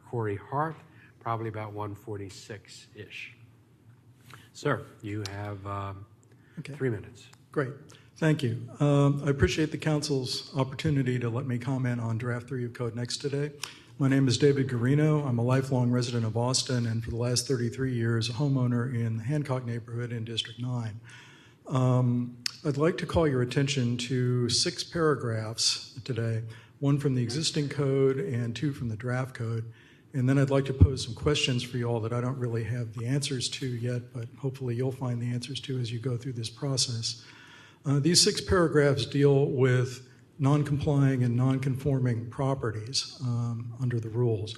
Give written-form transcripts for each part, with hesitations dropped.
Corey Hart, probably about 1:46-ish. Sir, you have 3 minutes. Great. Thank you. I appreciate the Council's opportunity to let me comment on Draft 3 of CodeNext today. My name is David Garino. I'm a lifelong resident of Austin and for the last 33 years a homeowner in the Hancock neighborhood in District 9. I'd like to call your attention to 6 paragraphs today, one from the existing code and 2 from the draft code. And then I'd like to pose some questions for you all that I don't really have the answers to yet, but hopefully you'll find the answers to as you go through this process. These 6 paragraphs deal with non-complying and non-conforming properties under the rules.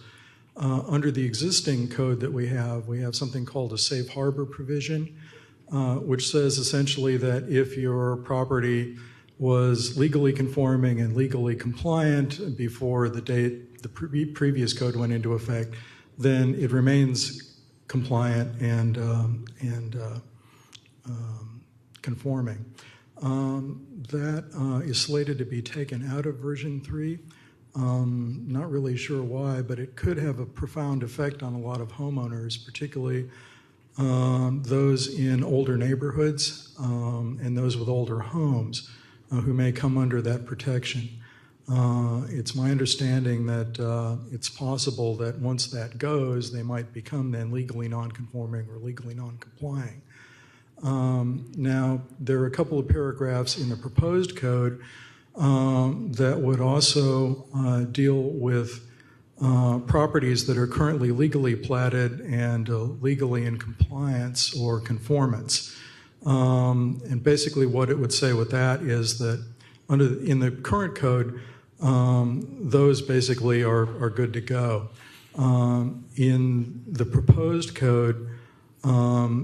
Under the existing code that we have something called a safe harbor provision, which says essentially that if your property was legally conforming and legally compliant before the date the previous code went into effect, then it remains compliant and conforming. That is slated to be taken out of version 3. Not really sure why, but it could have a profound effect on a lot of homeowners, particularly those in older neighborhoods and those with older homes who may come under that protection. It's my understanding that it's possible that once that goes, they might become then legally non-conforming or legally non-complying. Now, there are a couple of paragraphs in the proposed code that would also deal with properties that are currently legally platted and legally in compliance or conformance. And basically what it would say with that is that in the current code, those basically are good to go. In the proposed code,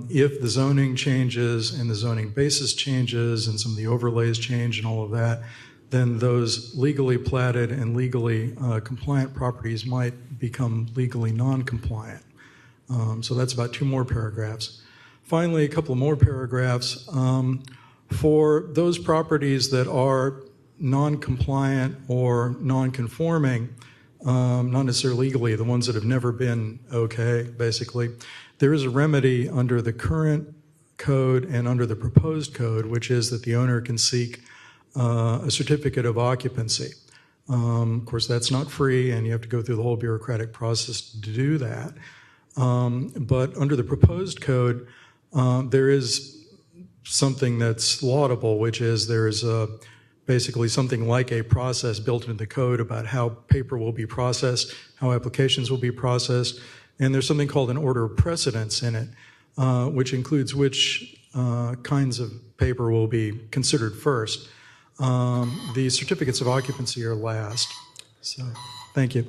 if the zoning changes and the zoning basis changes and some of the overlays change and all of that, then those legally platted and legally compliant properties might become legally non-compliant. So that's about 2 more paragraphs. Finally, a couple more paragraphs. For those properties that are non-compliant or non-conforming, not necessarily legally, the ones that have never been okay, basically, there is a remedy under the current code and under the proposed code, which is that the owner can seek a certificate of occupancy. Of course, that's not free, and you have to go through the whole bureaucratic process to do that. But under the proposed code, there is something that's laudable, which is there's basically something like a process built into the code about how paper will be processed, how applications will be processed, and there's something called an order of precedence in it, which includes which kinds of paper will be considered first. The certificates of occupancy are last. So, thank you.